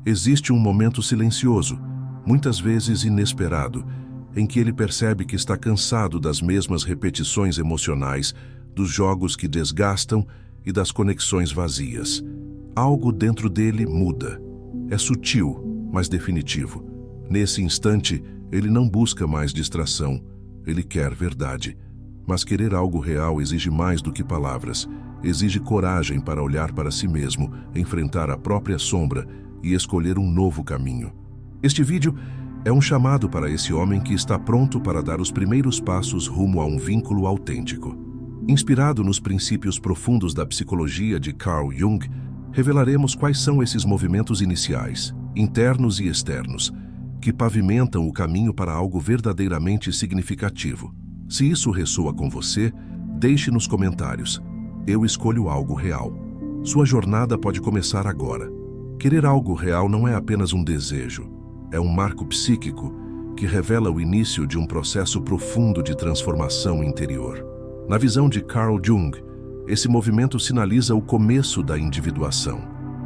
Existe um momento silencioso, muitas vezes inesperado, em que ele percebe que está cansado das mesmas repetições emocionais, dos jogos que desgastam e das conexões vazias. Algo dentro dele muda. É sutil, mas definitivo. Nesse instante, ele não busca mais distração. Ele quer verdade. Mas querer algo real exige mais do que palavras. Exige coragem para olhar para si mesmo, enfrentar a própria sombra e escolher um novo caminho. Este vídeo é um chamado para esse homem que está pronto para dar os primeiros passos rumo a um vínculo autêntico. Inspirado nos princípios profundos da psicologia de Carl Jung, revelaremos quais são esses movimentos iniciais, internos e externos, que pavimentam o caminho para algo verdadeiramente significativo. Se isso ressoa com você, deixe nos comentários. Eu escolho algo real. Sua jornada pode começar agora. Querer algo real não é apenas um desejo. É um marco psíquico que revela o início de um processo profundo de transformação interior. Na visão de Carl Jung, esse movimento sinaliza o começo da individuação,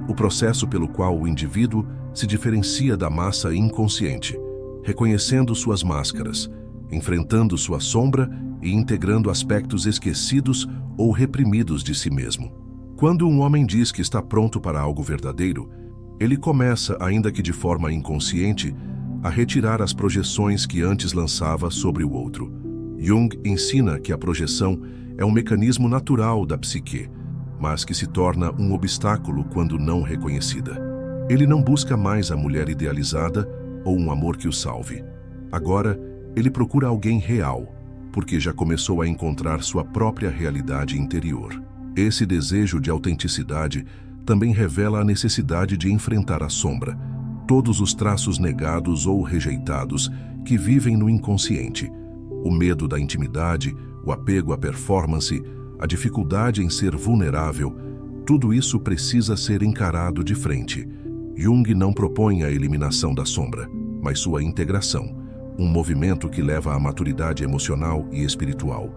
o processo pelo qual o indivíduo se diferencia da massa inconsciente, reconhecendo suas máscaras, enfrentando sua sombra e integrando aspectos esquecidos ou reprimidos de si mesmo. Quando um homem diz que está pronto para algo verdadeiro, ele começa, ainda que de forma inconsciente, a retirar as projeções que antes lançava sobre o outro. Jung ensina que a projeção é um mecanismo natural da psique, mas que se torna um obstáculo quando não reconhecida. Ele não busca mais a mulher idealizada ou um amor que o salve. Agora, ele procura alguém real, porque já começou a encontrar sua própria realidade interior. Esse desejo de autenticidade também revela a necessidade de enfrentar a sombra, todos os traços negados ou rejeitados que vivem no inconsciente. O medo da intimidade, o apego à performance, a dificuldade em ser vulnerável, tudo isso precisa ser encarado de frente. Jung não propõe a eliminação da sombra, mas sua integração, um movimento que leva à maturidade emocional e espiritual.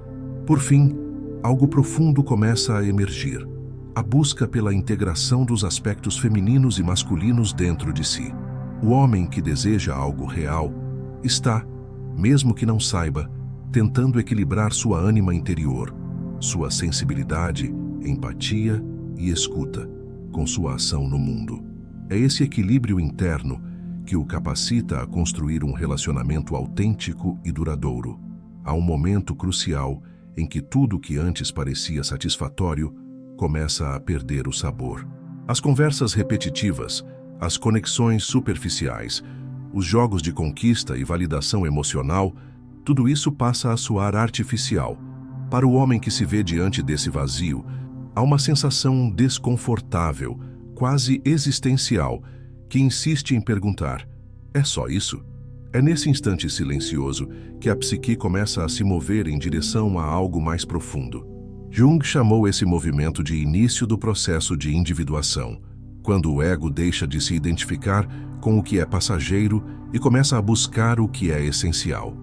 Por fim, algo profundo começa a emergir, a busca pela integração dos aspectos femininos e masculinos dentro de si. O homem que deseja algo real está, mesmo que não saiba, tentando equilibrar sua ânima interior, sua sensibilidade, empatia e escuta, com sua ação no mundo. É esse equilíbrio interno que o capacita a construir um relacionamento autêntico e duradouro. Há um momento crucial em que tudo que antes parecia satisfatório começa a perder o sabor. As conversas repetitivas, as conexões superficiais, os jogos de conquista e validação emocional, tudo isso passa a soar artificial. Para o homem que se vê diante desse vazio, há uma sensação desconfortável, quase existencial, que insiste em perguntar: é só isso? É nesse instante silencioso que a psique começa a se mover em direção a algo mais profundo. Jung chamou esse movimento de início do processo de individuação, quando o ego deixa de se identificar com o que é passageiro e começa a buscar o que é essencial.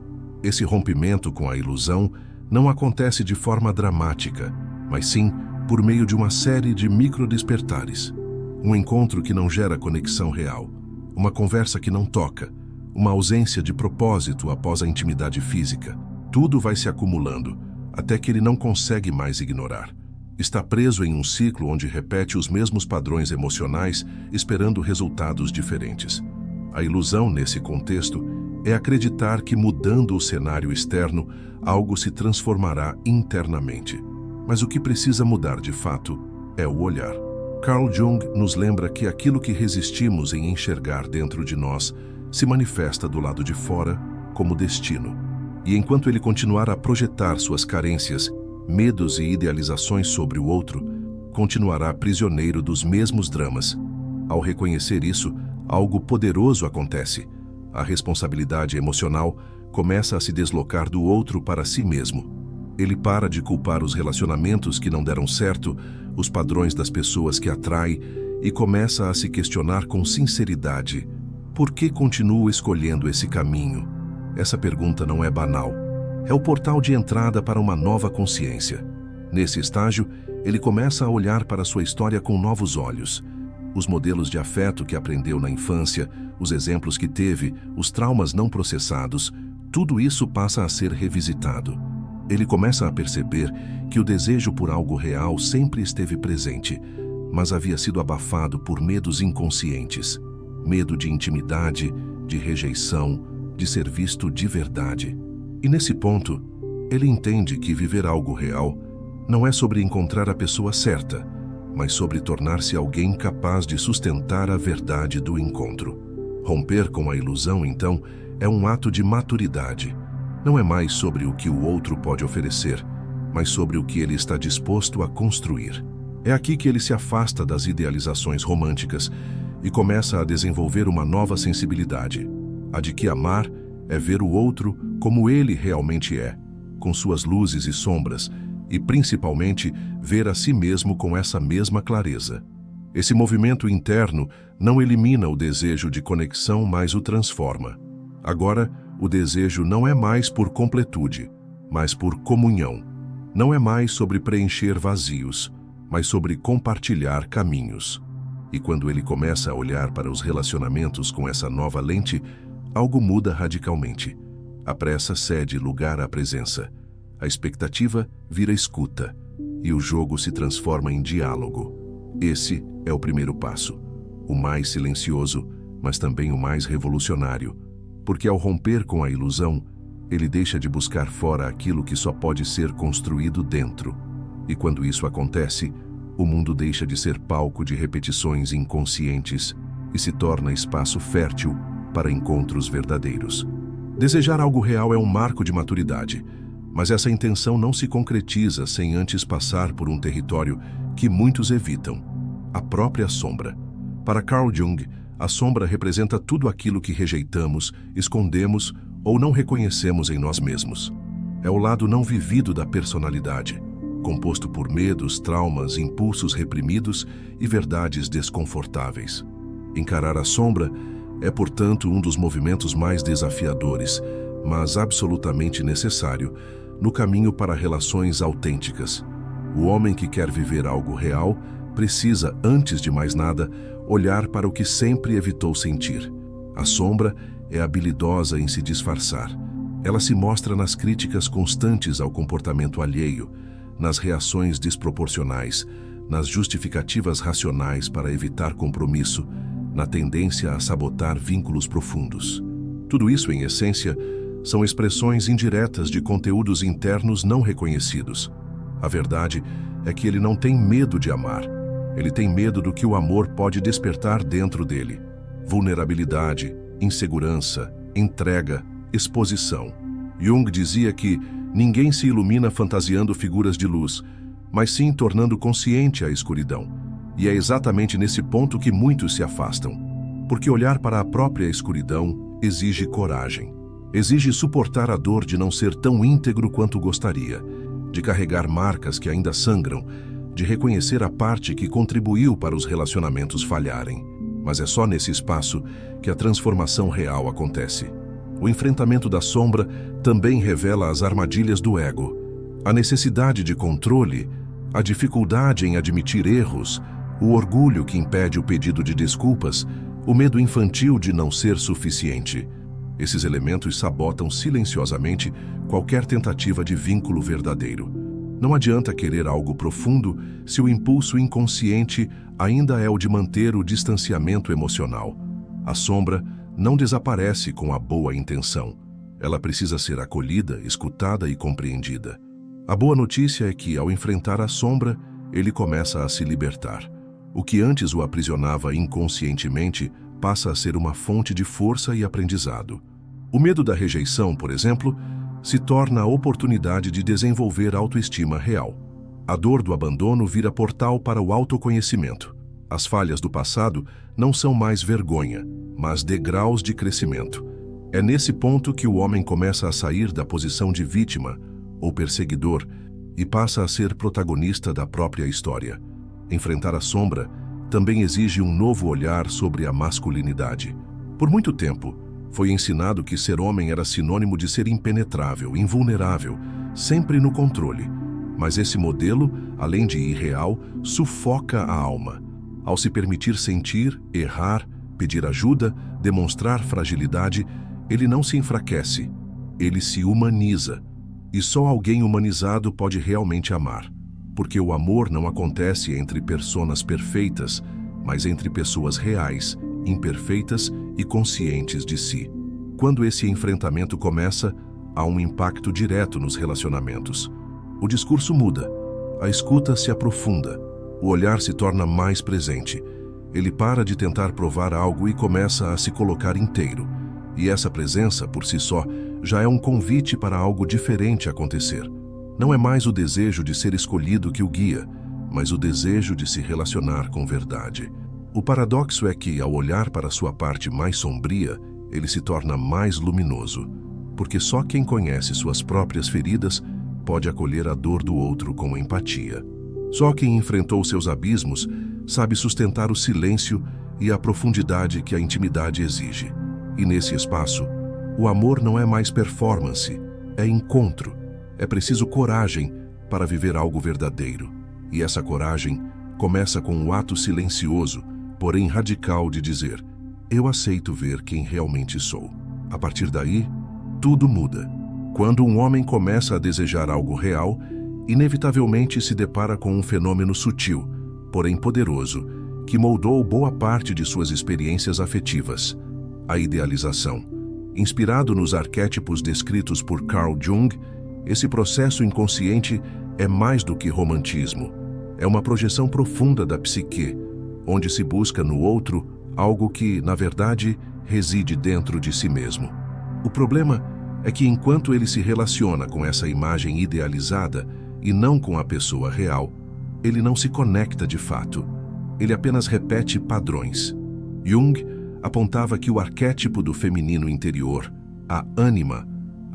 Esse rompimento com a ilusão não acontece de forma dramática, mas sim por meio de uma série de microdespertares. Um encontro que não gera conexão real, uma conversa que não toca, uma ausência de propósito após a intimidade física. Tudo vai se acumulando, até que ele não consegue mais ignorar. Está preso em um ciclo onde repete os mesmos padrões emocionais, esperando resultados diferentes. A ilusão, nesse contexto, é acreditar que mudando o cenário externo, algo se transformará internamente. Mas o que precisa mudar de fato é o olhar. Carl Jung nos lembra que aquilo que resistimos em enxergar dentro de nós se manifesta do lado de fora como destino. E enquanto ele continuar a projetar suas carências, medos e idealizações sobre o outro, continuará prisioneiro dos mesmos dramas. Ao reconhecer isso, algo poderoso acontece. A responsabilidade emocional começa a se deslocar do outro para si mesmo. Ele para de culpar os relacionamentos que não deram certo, os padrões das pessoas que atrai, e começa a se questionar com sinceridade: por que continuo escolhendo esse caminho? Essa pergunta não é banal. É o portal de entrada para uma nova consciência. Nesse estágio, ele começa a olhar para sua história com novos olhos. os modelos de afeto que aprendeu na infância, os exemplos que teve, os traumas não processados, tudo isso passa a ser revisitado. Ele começa a perceber que o desejo por algo real sempre esteve presente, mas havia sido abafado por medos inconscientes. Medo de intimidade, de rejeição, de ser visto de verdade. E nesse ponto, ele entende que viver algo real não é sobre encontrar a pessoa certa, mas sobre tornar-se alguém capaz de sustentar a verdade do encontro. Romper com a ilusão, então, é um ato de maturidade. Não é mais sobre o que o outro pode oferecer, mas sobre o que ele está disposto a construir. É aqui que ele se afasta das idealizações românticas e começa a desenvolver uma nova sensibilidade, a de que amar é ver o outro como ele realmente é, com suas luzes e sombras, e principalmente ver a si mesmo com essa mesma clareza. Esse movimento interno não elimina o desejo de conexão, mas o transforma. Agora, o desejo não é mais por completude, mas por comunhão. Não é mais sobre preencher vazios, mas sobre compartilhar caminhos. E quando ele começa a olhar para os relacionamentos com essa nova lente, algo muda radicalmente. A pressa cede lugar à presença. A expectativa vira escuta. E o jogo se transforma em diálogo. Esse é o primeiro passo. O mais silencioso, mas também o mais revolucionário. Porque ao romper com a ilusão, ele deixa de buscar fora aquilo que só pode ser construído dentro. E quando isso acontece, o mundo deixa de ser palco de repetições inconscientes e se torna espaço fértil para encontros verdadeiros. Desejar algo real é um marco de maturidade, mas essa intenção não se concretiza sem antes passar por um território que muitos evitam: a própria sombra. Para Carl Jung, a sombra representa tudo aquilo que rejeitamos, escondemos ou não reconhecemos em nós mesmos. É o lado não vivido da personalidade, composto por medos, traumas, impulsos reprimidos e verdades desconfortáveis. Encarar a sombra é, portanto, um dos movimentos mais desafiadores, mas absolutamente necessário, no caminho para relações autênticas. O homem que quer viver algo real precisa, antes de mais nada, olhar para o que sempre evitou sentir. A sombra é habilidosa em se disfarçar. Ela se mostra nas críticas constantes ao comportamento alheio, nas reações desproporcionais, nas justificativas racionais para evitar compromisso, na tendência a sabotar vínculos profundos. Tudo isso, em essência, são expressões indiretas de conteúdos internos não reconhecidos. A verdade é que ele não tem medo de amar. Ele tem medo do que o amor pode despertar dentro dele. Vulnerabilidade, insegurança, entrega, exposição. Jung dizia que ninguém se ilumina fantasiando figuras de luz, mas sim tornando consciente a escuridão. E é exatamente nesse ponto que muitos se afastam. Porque olhar para a própria escuridão exige coragem. Exige suportar a dor de não ser tão íntegro quanto gostaria, de carregar marcas que ainda sangram, de reconhecer a parte que contribuiu para os relacionamentos falharem. Mas é só nesse espaço que a transformação real acontece. O enfrentamento da sombra também revela as armadilhas do ego, a necessidade de controle, a dificuldade em admitir erros, o orgulho que impede o pedido de desculpas, o medo infantil de não ser suficiente. Esses elementos sabotam silenciosamente qualquer tentativa de vínculo verdadeiro. Não adianta querer algo profundo se o impulso inconsciente ainda é o de manter o distanciamento emocional. A sombra não desaparece com a boa intenção. Ela precisa ser acolhida, escutada e compreendida. A boa notícia é que, ao enfrentar a sombra, ele começa a se libertar. O que antes o aprisionava inconscientemente passa a ser uma fonte de força e aprendizado. O medo da rejeição, por exemplo, se torna a oportunidade de desenvolver autoestima real. A dor do abandono vira portal para o autoconhecimento. As falhas do passado não são mais vergonha, mas degraus de crescimento. É nesse ponto que o homem começa a sair da posição de vítima ou perseguidor e passa a ser protagonista da própria história. Enfrentar a sombra também exige um novo olhar sobre a masculinidade. Por muito tempo, foi ensinado que ser homem era sinônimo de ser impenetrável, invulnerável, sempre no controle. Mas esse modelo, além de irreal, sufoca a alma. Ao se permitir sentir, errar, pedir ajuda, demonstrar fragilidade, ele não se enfraquece, ele se humaniza. E só alguém humanizado pode realmente amar, porque o amor não acontece entre personas perfeitas, mas entre pessoas reais, imperfeitas e conscientes de si. Quando esse enfrentamento começa, há um impacto direto nos relacionamentos. O discurso muda, a escuta se aprofunda, o olhar se torna mais presente. Ele para de tentar provar algo e começa a se colocar inteiro. E essa presença, por si só, já é um convite para algo diferente acontecer. Não é mais o desejo de ser escolhido que o guia, mas o desejo de se relacionar com verdade. O paradoxo é que, ao olhar para sua parte mais sombria, ele se torna mais luminoso, porque só quem conhece suas próprias feridas pode acolher a dor do outro com empatia. Só quem enfrentou seus abismos sabe sustentar o silêncio e a profundidade que a intimidade exige. E nesse espaço, o amor não é mais performance, é encontro. É preciso coragem para viver algo verdadeiro. E essa coragem começa com um ato silencioso, porém radical de dizer: eu aceito ver quem realmente sou. A partir daí, tudo muda. Quando um homem começa a desejar algo real, inevitavelmente se depara com um fenômeno sutil, porém poderoso, que moldou boa parte de suas experiências afetivas: a idealização. Inspirado nos arquétipos descritos por Carl Jung, esse processo inconsciente é mais do que romantismo. É uma projeção profunda da psique, onde se busca no outro algo que, na verdade, reside dentro de si mesmo. O problema é que, enquanto ele se relaciona com essa imagem idealizada e não com a pessoa real, ele não se conecta de fato. Ele apenas repete padrões. Jung apontava que o arquétipo do feminino interior, a ânima,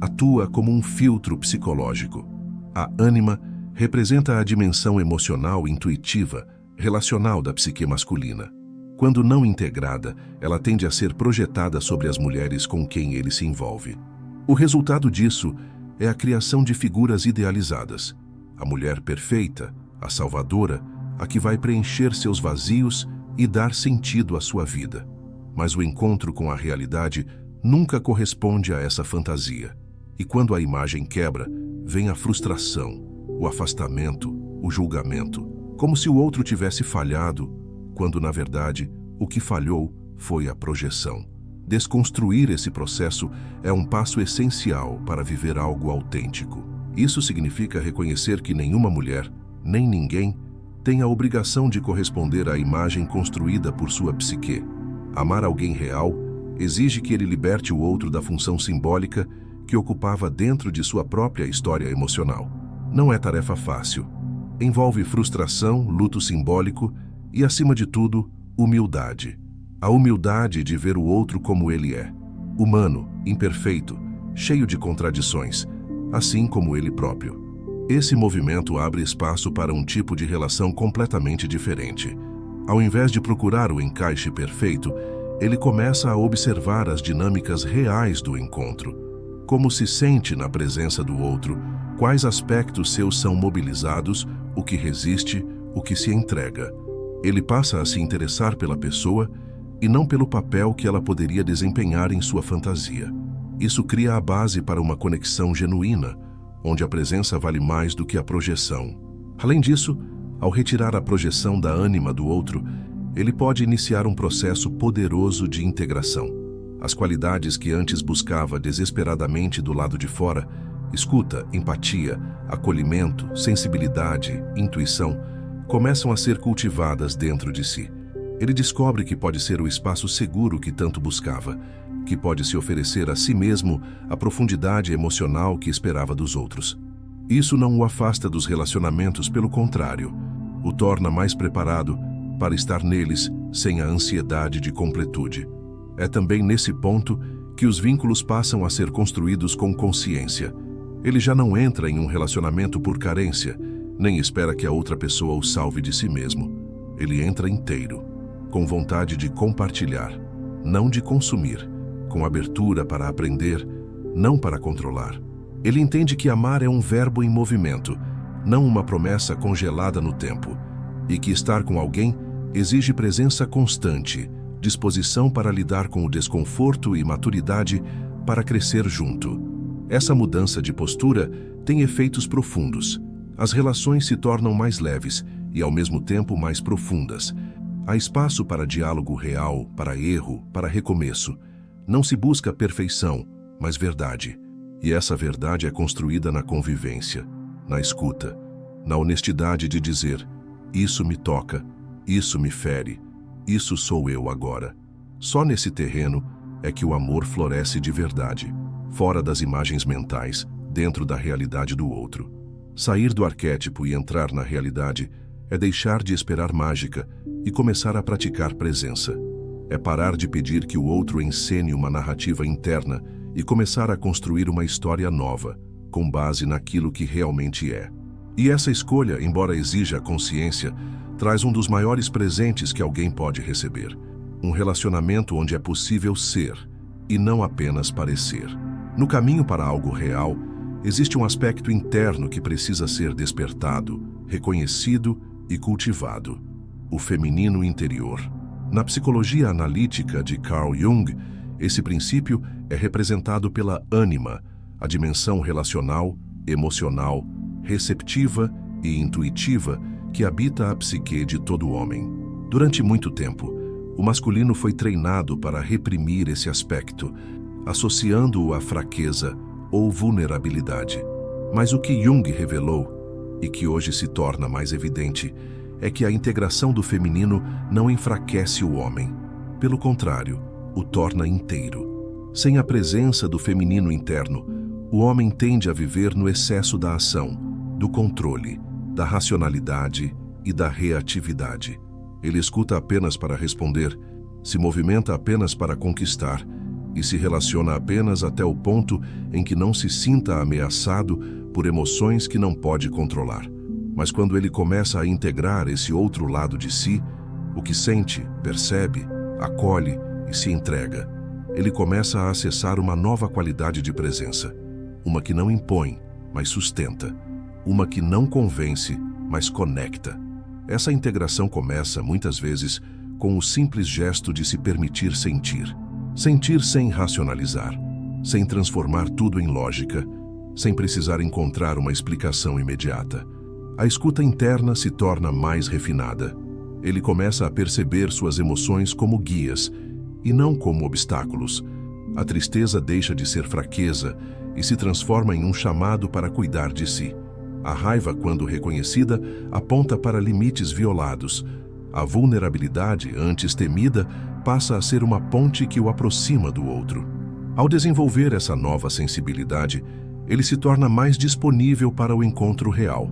atua como um filtro psicológico. A ânima representa a dimensão emocional, intuitiva, relacional da psique masculina. Quando não integrada, ela tende a ser projetada sobre as mulheres com quem ele se envolve. O resultado disso é a criação de figuras idealizadas. A mulher perfeita, a salvadora, a que vai preencher seus vazios e dar sentido à sua vida. Mas o encontro com a realidade nunca corresponde a essa fantasia. E quando a imagem quebra, vem a frustração, o afastamento, o julgamento, como se o outro tivesse falhado, quando, na verdade, o que falhou foi a projeção. Desconstruir esse processo é um passo essencial para viver algo autêntico. Isso significa reconhecer que nenhuma mulher, nem ninguém, tem a obrigação de corresponder à imagem construída por sua psique. Amar alguém real exige que ele liberte o outro da função simbólica que ocupava dentro de sua própria história emocional. Não é tarefa fácil. Envolve frustração, luto simbólico e, acima de tudo, humildade. A humildade de ver o outro como ele é, humano, imperfeito, cheio de contradições, assim como ele próprio. Esse movimento abre espaço para um tipo de relação completamente diferente. Ao invés de procurar o encaixe perfeito, ele começa a observar as dinâmicas reais do encontro. Como se sente na presença do outro, quais aspectos seus são mobilizados, o que resiste, o que se entrega. Ele passa a se interessar pela pessoa e não pelo papel que ela poderia desempenhar em sua fantasia. Isso cria a base para uma conexão genuína, onde a presença vale mais do que a projeção. Além disso, ao retirar a projeção da ânima do outro, ele pode iniciar um processo poderoso de integração. As qualidades que antes buscava desesperadamente do lado de fora, escuta, empatia, acolhimento, sensibilidade, intuição, começam a ser cultivadas dentro de si. Ele descobre que pode ser o espaço seguro que tanto buscava, que pode se oferecer a si mesmo a profundidade emocional que esperava dos outros. Isso não o afasta dos relacionamentos, pelo contrário, o torna mais preparado para estar neles sem a ansiedade de completude. É também nesse ponto que os vínculos passam a ser construídos com consciência. Ele já não entra em um relacionamento por carência, nem espera que a outra pessoa o salve de si mesmo. Ele entra inteiro, com vontade de compartilhar, não de consumir, com abertura para aprender, não para controlar. Ele entende que amar é um verbo em movimento, não uma promessa congelada no tempo, e que estar com alguém Exige presença constante, disposição para lidar com o desconforto e maturidade para crescer junto. Essa mudança de postura tem efeitos profundos. As relações se tornam mais leves e, ao mesmo tempo, mais profundas. Há espaço para diálogo real, para erro, para recomeço. Não se busca perfeição, mas verdade. E essa verdade é construída na convivência, na escuta, na honestidade de dizer: isso me toca, isso me fere, isso sou eu agora. Só nesse terreno é que o amor floresce de verdade, fora das imagens mentais, dentro da realidade do outro. Sair do arquétipo e entrar na realidade é deixar de esperar mágica e começar a praticar presença. É parar de pedir que o outro encene uma narrativa interna e começar a construir uma história nova, com base naquilo que realmente é. E essa escolha, embora exija a consciência, traz um dos maiores presentes que alguém pode receber. Um relacionamento onde é possível ser, e não apenas parecer. No caminho para algo real, existe um aspecto interno que precisa ser despertado, reconhecido e cultivado: o feminino interior. Na psicologia analítica de Carl Jung, esse princípio é representado pela ânima, a dimensão relacional, emocional, receptiva e intuitiva que habita a psique de todo homem. Durante muito tempo, o masculino foi treinado para reprimir esse aspecto, associando-o à fraqueza ou vulnerabilidade. Mas o que Jung revelou, e que hoje se torna mais evidente, é que a integração do feminino não enfraquece o homem. Pelo contrário, o torna inteiro. Sem a presença do feminino interno, o homem tende a viver no excesso da ação, do controle, da racionalidade e da reatividade. Ele escuta apenas para responder, se movimenta apenas para conquistar e se relaciona apenas até o ponto em que não se sinta ameaçado por emoções que não pode controlar. Mas quando ele começa a integrar esse outro lado de si, o que sente, percebe, acolhe e se entrega, ele começa a acessar uma nova qualidade de presença. Uma que não impõe, mas sustenta. Uma que não convence, mas conecta. Essa integração começa, muitas vezes, com o simples gesto de se permitir sentir. Sentir sem racionalizar, sem transformar tudo em lógica, sem precisar encontrar uma explicação imediata. A escuta interna se torna mais refinada. Ele começa a perceber suas emoções como guias e não como obstáculos. A tristeza deixa de ser fraqueza e se transforma em um chamado para cuidar de si. A raiva, quando reconhecida, aponta para limites violados. A vulnerabilidade, antes temida, passa a ser uma ponte que o aproxima do outro. Ao desenvolver essa nova sensibilidade, ele se torna mais disponível para o encontro real.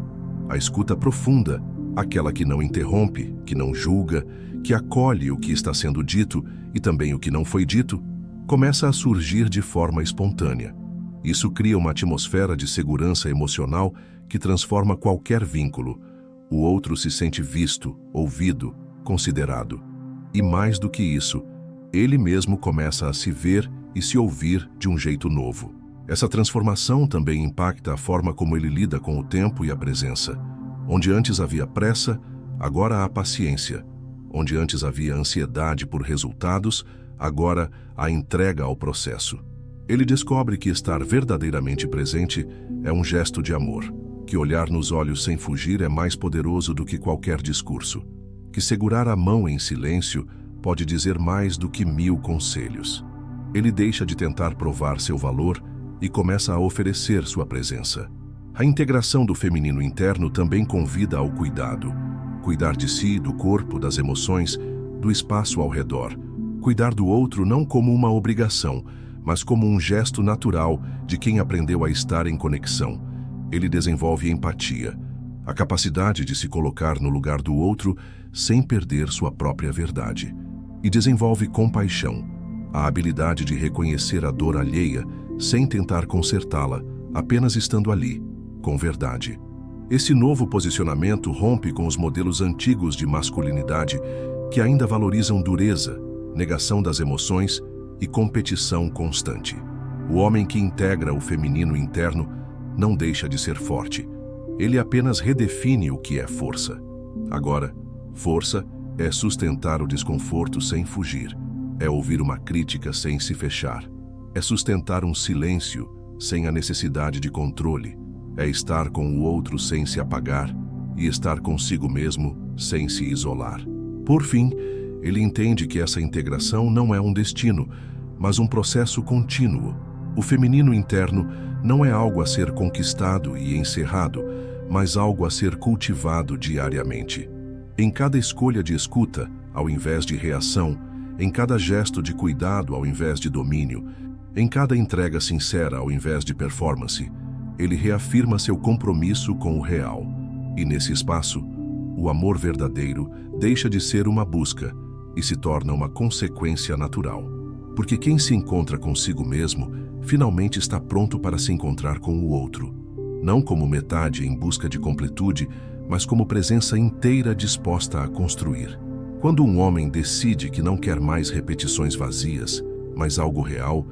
A escuta profunda, aquela que não interrompe, que não julga, que acolhe o que está sendo dito e também o que não foi dito, começa a surgir de forma espontânea. Isso cria uma atmosfera de segurança emocional que transforma qualquer vínculo. O outro se sente visto, ouvido, considerado. E mais do que isso, ele mesmo começa a se ver e se ouvir de um jeito novo. Essa transformação também impacta a forma como ele lida com o tempo e a presença. Onde antes havia pressa, agora há paciência. Onde antes havia ansiedade por resultados, agora há entrega ao processo. Ele descobre que estar verdadeiramente presente é um gesto de amor, que olhar nos olhos sem fugir é mais poderoso do que qualquer discurso, que segurar a mão em silêncio pode dizer mais do que 1000 conselhos. Ele deixa de tentar provar seu valor e começa a oferecer sua presença. A integração do feminino interno também convida ao cuidado. Cuidar de si, do corpo, das emoções, do espaço ao redor. Cuidar do outro não como uma obrigação, mas como um gesto natural de quem aprendeu a estar em conexão. Ele desenvolve empatia, a capacidade de se colocar no lugar do outro sem perder sua própria verdade. E desenvolve compaixão, a habilidade de reconhecer a dor alheia sem tentar consertá-la, apenas estando ali, com verdade. Esse novo posicionamento rompe com os modelos antigos de masculinidade que ainda valorizam dureza, negação das emoções e competição constante. O homem que integra o feminino interno não deixa de ser forte. Ele apenas redefine o que é força. Agora, força É sustentar o desconforto sem fugir. É ouvir uma crítica sem se fechar. É sustentar um silêncio sem a necessidade de controle. É estar com o outro sem se apagar e estar consigo mesmo sem se isolar. Por fim, ele entende que essa integração não é um destino, mas um processo contínuo. O feminino interno não é algo a ser conquistado e encerrado, mas algo a ser cultivado diariamente. Em cada escolha de escuta, ao invés de reação, em cada gesto de cuidado ao invés de domínio, em cada entrega sincera ao invés de performance, ele reafirma seu compromisso com o real. E nesse espaço, o amor verdadeiro deixa de ser uma busca e se torna uma consequência natural. Porque quem se encontra consigo mesmo, finalmente está pronto para se encontrar com o outro. Não como metade em busca de completude, mas como presença inteira disposta a construir. Quando um homem decide que não quer mais repetições vazias, mas algo real,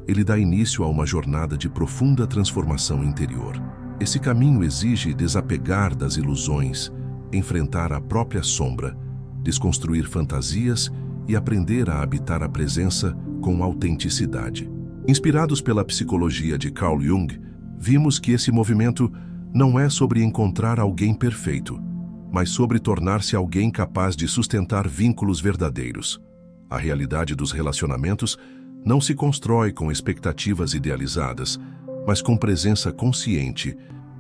ele dá início a uma jornada de profunda transformação interior. Esse caminho exige desapegar das ilusões, enfrentar a própria sombra, desconstruir fantasias e aprender a habitar a presença com autenticidade. Inspirados pela psicologia de Carl Jung, vimos que esse movimento não é sobre encontrar alguém perfeito, mas sobre tornar-se alguém capaz de sustentar vínculos verdadeiros. A realidade dos relacionamentos não se constrói com expectativas idealizadas, mas com presença consciente,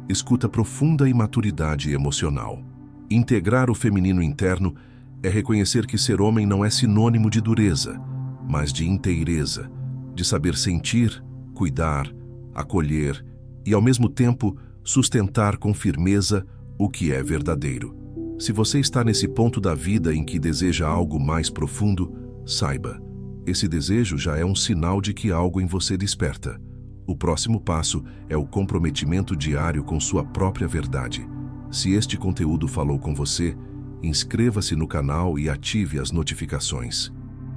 escuta profunda e maturidade emocional. Integrar o feminino interno é reconhecer que ser homem não é sinônimo de dureza, mas de inteireza, de saber sentir, cuidar, acolher e, ao mesmo tempo, sustentar com firmeza o que é verdadeiro. Se você está nesse ponto da vida em que deseja algo mais profundo, saiba, esse desejo já é um sinal de que algo em você desperta. O próximo passo é o comprometimento diário com sua própria verdade. Se este conteúdo falou com você, inscreva-se no canal e ative as notificações.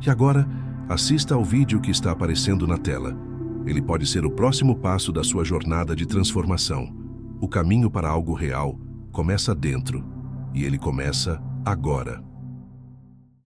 E agora, assista ao vídeo que está aparecendo na tela. Ele pode ser o próximo passo da sua jornada de transformação. O caminho para algo real começa dentro, e ele começa agora.